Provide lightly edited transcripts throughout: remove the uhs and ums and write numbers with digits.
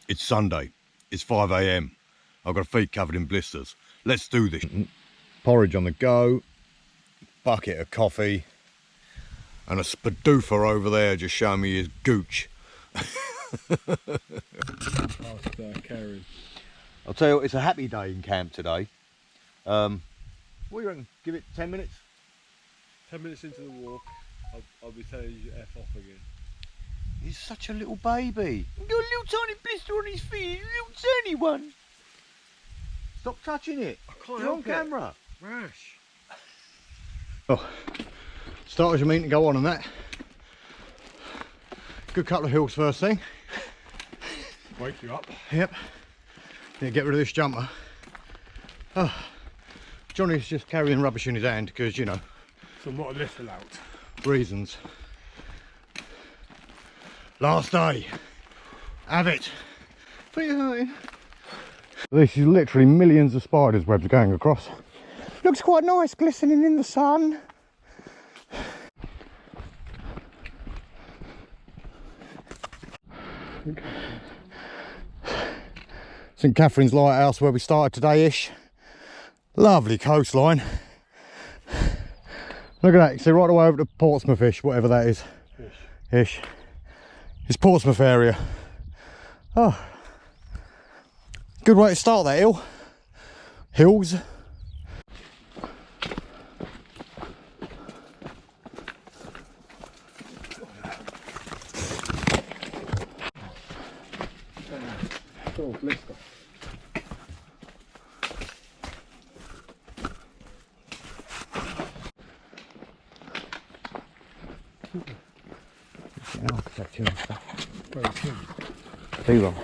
It's Sunday. It's 5 AM. I've got feet covered in blisters. Let's do this. Porridge on the go, bucket of coffee, and a spadoofer over there just showing me his gooch. I'll tell you what, it's a happy day in camp today. What do you reckon? Give it 10 minutes? 10 minutes into the walk, I'll be telling you to F off again. He's such a little baby. He's got a little tiny blister on his feet, a little tiny one. Stop touching it. I can't You're on help camera. It. Rash. Oh, starters you mean to go on that. Good couple of hills first thing. Wake you up. Yep. Yeah, get rid of this jumper. Oh, Johnny's just carrying rubbish in his hand because, you know. So I'm not a little out. Reasons. Last day. Have it. This is literally millions of spiders' webs going across. Looks quite nice, glistening in the sun. St Catherine's Lighthouse, where we started today-ish. Lovely coastline. Look at that, you see right away over to Portsmouth-ish, whatever that is. Ish. It's Portsmouth area. Oh. Good way to start that hill. Hills. Oh, blister. Architecture and stuff. Very thin. Too long.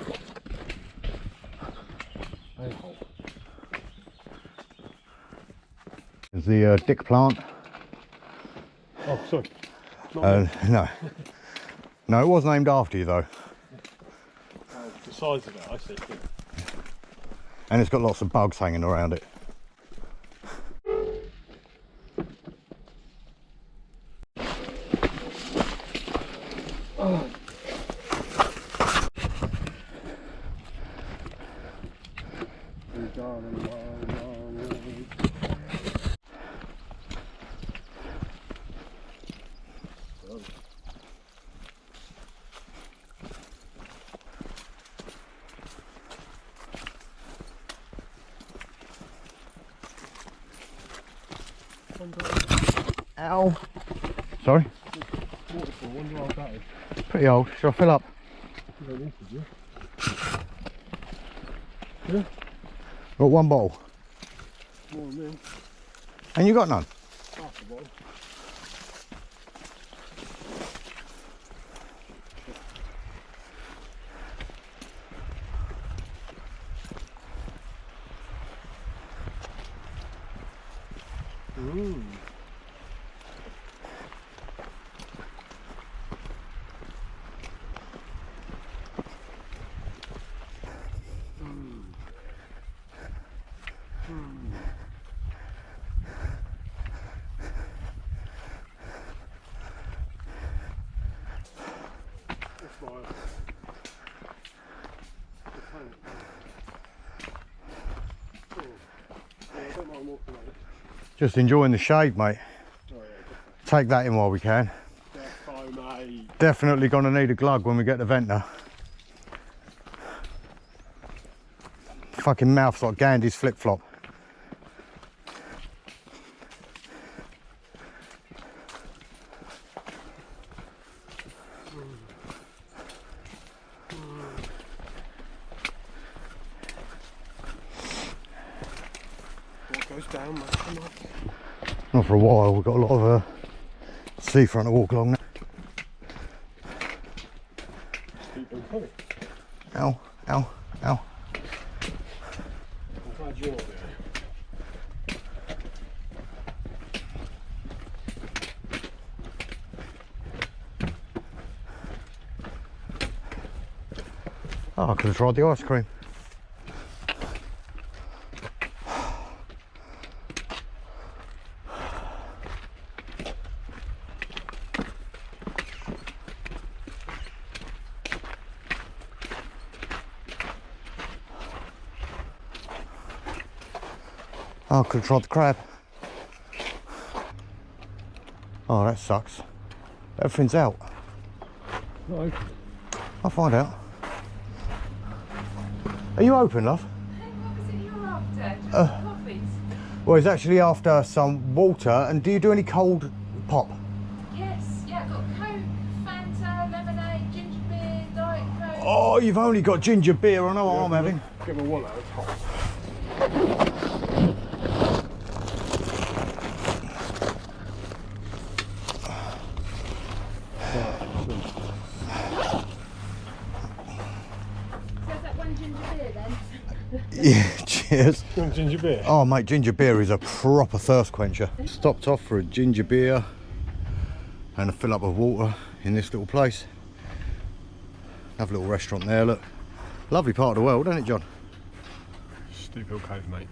There's the dick plant. Oh, sorry. No. No, it was named after you though. The size of it, I see. Yeah. And it's got lots of bugs hanging around it. Oh. Ow. Sorry? Waterfall, wonder how that is. Pretty old. Shall I fill up? You don't need to, do you? Yeah. Got one bottle. More than me. And you got none? Half a bottle. Ooh. Just enjoying the shade, mate. Oh, yeah, Take that in while we can. mate. Definitely going to need a glug when we get to Ventnor. Fucking mouth's like Gandhi's flip-flop. What goes down, mate? Come on. Not for a while, we've got a lot of seafront to walk along now. Ow, ow, ow. I'm glad you're there. Oh, I could have tried the ice cream. Oh, I could have tried the crab. Oh, that sucks. Everything's out. No. I'll find out. Are you open, love? What was it you were after? Coffees? Well, he's actually after some water. And do you do any cold pop? Yes, yeah, I've got Coke, Fanta, lemonade, ginger beer, Diet Coke. Oh, you've only got ginger beer. I know what I'm having. Get my wallet out, it's hot. So is that one ginger beer then? Yeah, cheers. You want ginger beer? Oh, mate, ginger beer is a proper thirst quencher. Stopped off for a ginger beer and a fill up of water in this little place. Have a little restaurant there, look. Lovely part of the world, isn't it, John? Steep Hill Cave, mate.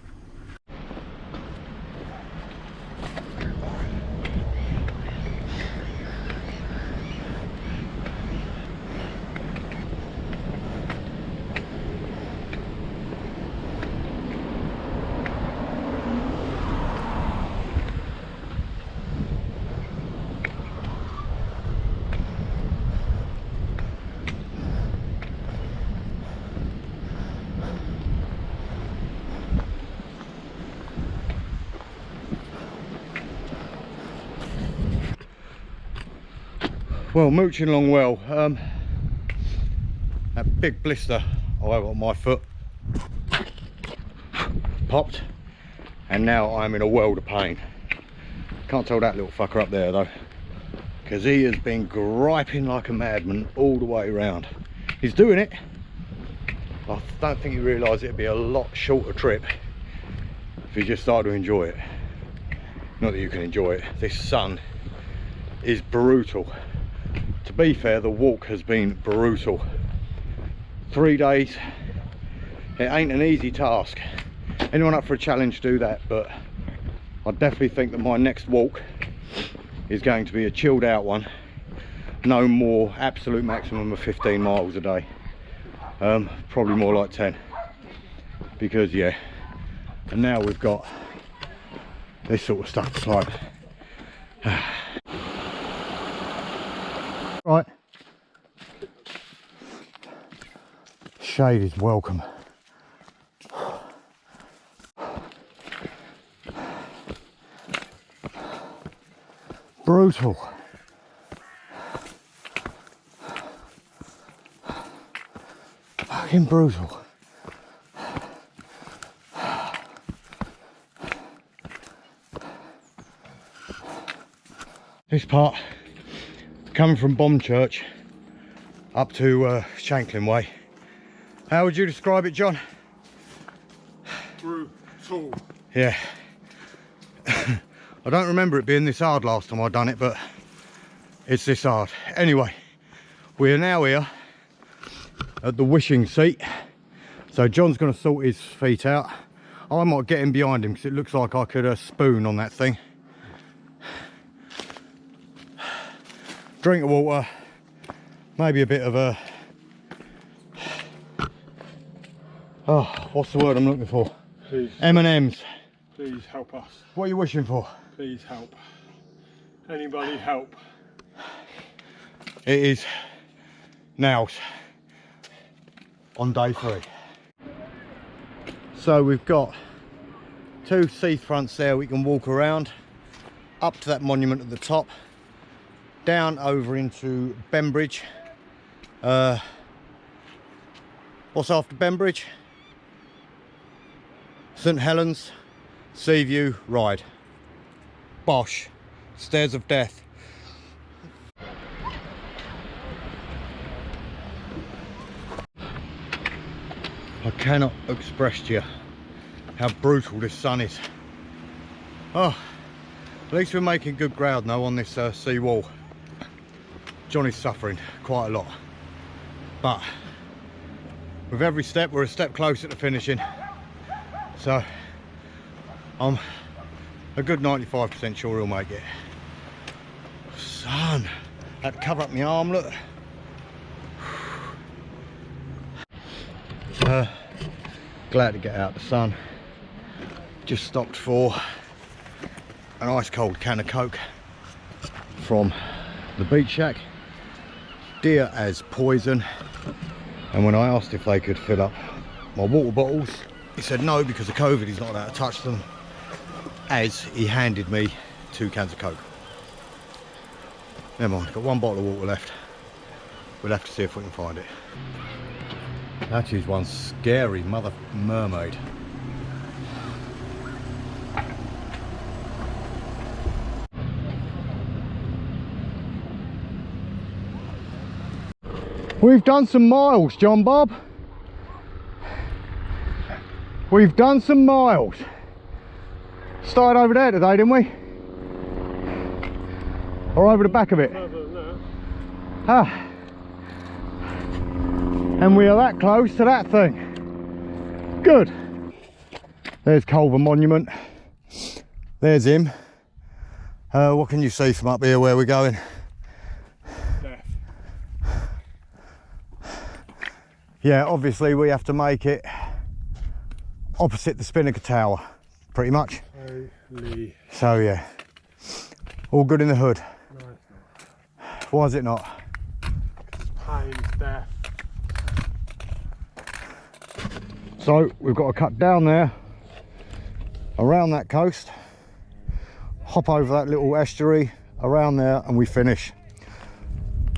Well, mooching along well. That big blister I have on my foot popped, and now I'm in a world of pain. Can't tell that little fucker up there though, because he has been griping like a madman all the way around. He's doing it. I don't think he realised it'd be a lot shorter trip if he just started to enjoy it. Not that you can enjoy it. This sun is brutal. To be fair, the walk has been brutal. 3 days, it ain't an easy task. Anyone up for a challenge, do that, but I definitely think that my next walk is going to be a chilled out one. No more, absolute maximum of 15 miles a day. Probably more like 10. Because yeah, and now we've got this sort of stuff to climb. Right, shade is welcome. Brutal. Fucking brutal. This part, coming from Bombchurch up to Shanklin Way. How would you describe it, John? Brutal. Yeah. I don't remember it being this hard last time I done it, but it's this hard. Anyway, we are now here at the wishing seat. So John's going to sort his feet out. I might get in behind him because it looks like I could spoon on that thing. Drink of water, maybe a bit of a, oh, what's the word I'm looking for? Please. M&M's. Please help us. What are you wishing for? Please help. Anybody help. It is now on day 3. So we've got 2 seafronts there we can walk around, up to that monument at the top, down over into Bembridge. What's after Bembridge? St Helens, Seaview, Ride. Bosh. Stairs of death. I cannot express to you how brutal this sun is. Oh, at least we're making good ground though on this sea wall. Johnny's suffering quite a lot, but with every step we're a step closer to finishing, so I'm a good 95% sure he'll make it. Sun, that cover up my arm, look. Glad to get out the sun. just stopped for an ice cold can of Coke from the beach shack. Dear as poison. And when I asked if they could fill up my water bottles, he said no, because of COVID he's not allowed to touch them, as he handed me 2 cans of Coke. Never mind, got 1 bottle of water left. We'll have to see if we can find it. That is one scary mother mermaid. We've done some miles, John Bob. We've done some miles. Started over there today, didn't we? Or over the back of it? Ah. And we are that close to that thing. Good. There's Culver Monument. There's him. What can you see from up here where we're going? Yeah, obviously we have to make it opposite the Spinnaker Tower, pretty much. Holy. So yeah, all good in the hood. No, it's not. Why is it not? Pain, death. So we've got to cut down there, around that coast, hop over that little estuary, around there, and we finish.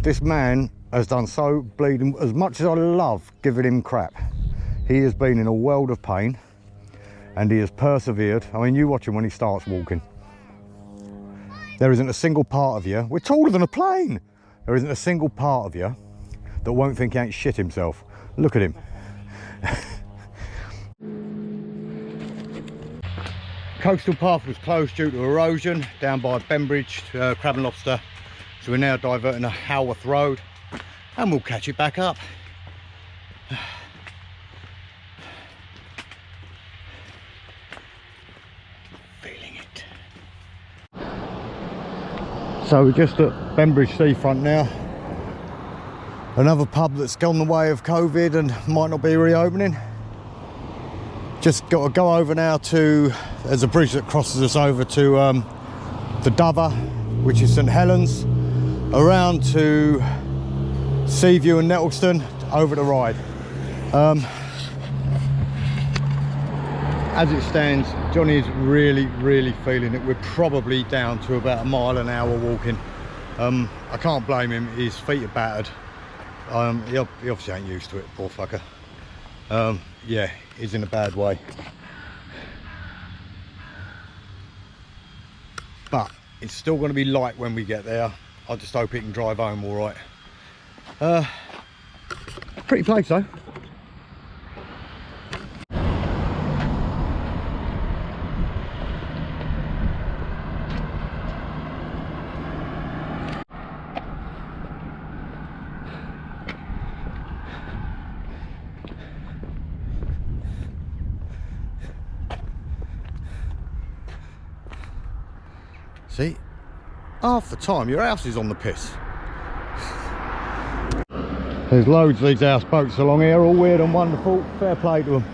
This man has done so bleeding, as much as I love giving him crap, he has been in a world of pain and he has persevered. I mean, you watch him when he starts walking. There isn't a single part of you, we're taller than a plane, there isn't a single part of you that won't think he ain't shit himself. Look at him. Coastal path was closed due to erosion down by Bembridge, Crab and Lobster, so we're now diverting to Haworth Road and we'll catch it back up. Feeling it. So we're just at Bembridge seafront now. Another pub that's gone the way of COVID and might not be reopening. Just got to go over now to, there's a bridge that crosses us over to the Dover, which is St Helens, around to Seaview and Nettleston, over the Ride. As it stands, Johnny is really feeling it. We're probably down to about a mile an hour walking. I can't blame him, his feet are battered. He obviously ain't used to it, poor fucker. Yeah, he's in a bad way. But it's still going to be light when we get there. I just hope he can drive home all right. Pretty place though. See, half the time your house is on the piss. There's loads of these houseboats along here, all weird and wonderful. Fair play to them.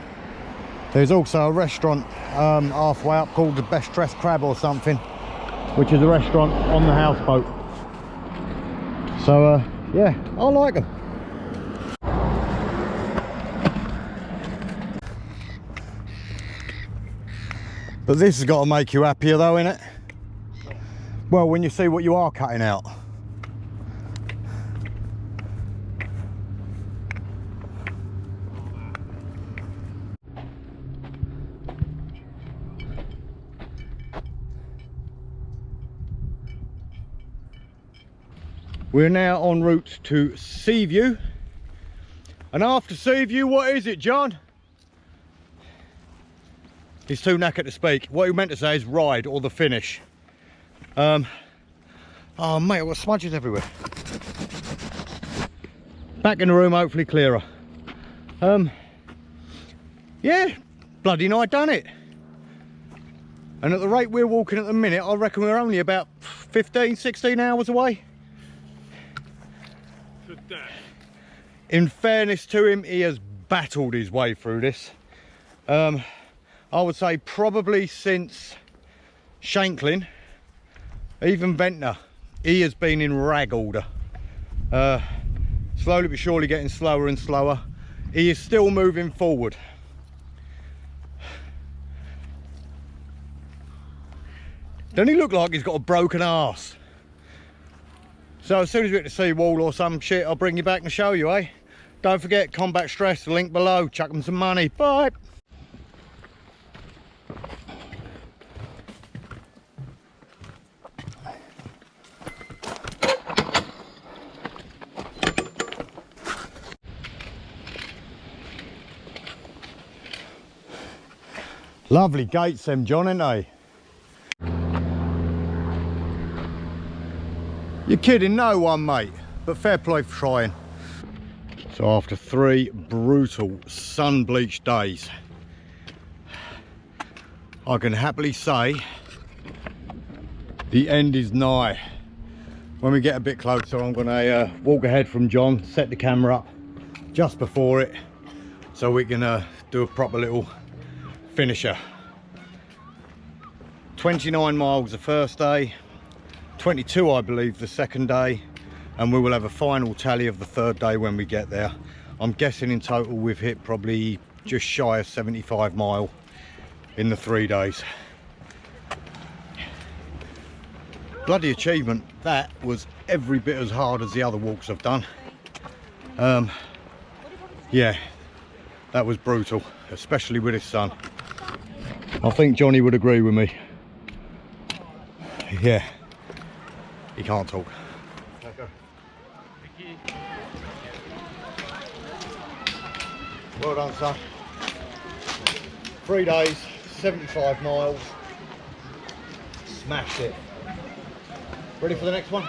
There's also a restaurant halfway up called the Best Dressed Crab or something, which is a restaurant on the houseboat. So yeah, I like them. But this has got to make you happier though, innit? Well, when you see what you are cutting out. We're now en route to Seaview. And after Seaview, what is it, John? He's too knackered to speak. What he meant to say is Ride or the finish. Oh mate, I've got smudges everywhere. Back in the room, hopefully clearer. Yeah, bloody night done it. And at the rate we're walking at the minute, I reckon we're only about 15, 16 hours away. In fairness to him, he has battled his way through this. I would say probably since Shanklin, even Ventnor, he has been in rag order. Slowly but surely getting slower and slower. He is still moving forward. Doesn't he look like he's got a broken arse? So as soon as we get to seawall or some shit, I'll bring you back and show you, eh? Don't forget, combat stress, link below, chuck them some money. Bye! Lovely gates them, John, ain't they? You're kidding no one, mate, but fair play for trying. So after 3 brutal sun-bleached days, I can happily say the end is nigh. When we get a bit closer, I'm gonna walk ahead from John, set the camera up just before it, so we can do a proper little finisher. 29 miles the first day, 22 I believe the second day, and we will have a final tally of the third day when we get there. I'm guessing in total we've hit probably just shy of 75 mile in the 3 days. Bloody achievement. That was every bit as hard as the other walks I've done. Yeah, that was brutal, especially with his son. I think Johnny would agree with me. Yeah, he can't talk. Well done, son. 3 days, 75 miles. Smashed it. Ready for the next one?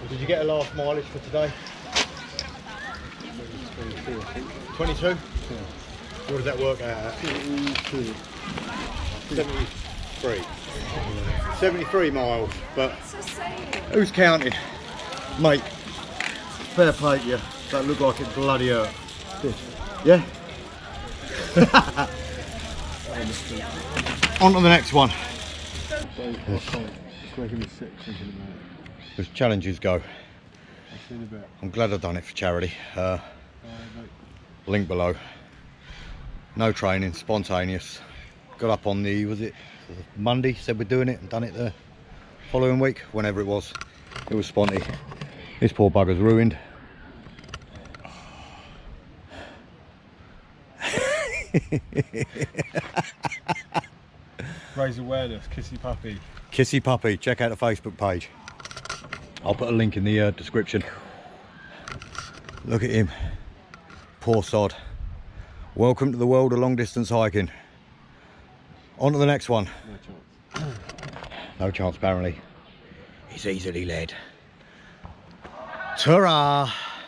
Did you get a last mileage for today? 22? Yeah. What does that work out at? 73. 73 miles, but who's counting? Mate, fair play to you. That looked like it bloody hurt. Yeah? On to the next one. As challenges go. I'm glad I've done it for charity. Link below. No training, spontaneous. Got up on the, was it Monday, said we're doing it, and done it the following week, whenever it was. It was sponty. This poor bugger's ruined. Raise awareness, Kissy Puppy. Kissy Puppy, check out the Facebook page. I'll put a link in the description. Look at him, poor sod. Welcome to the world of long distance hiking. On to the next one. No chance. No chance apparently. He's easily led. Ta-ra!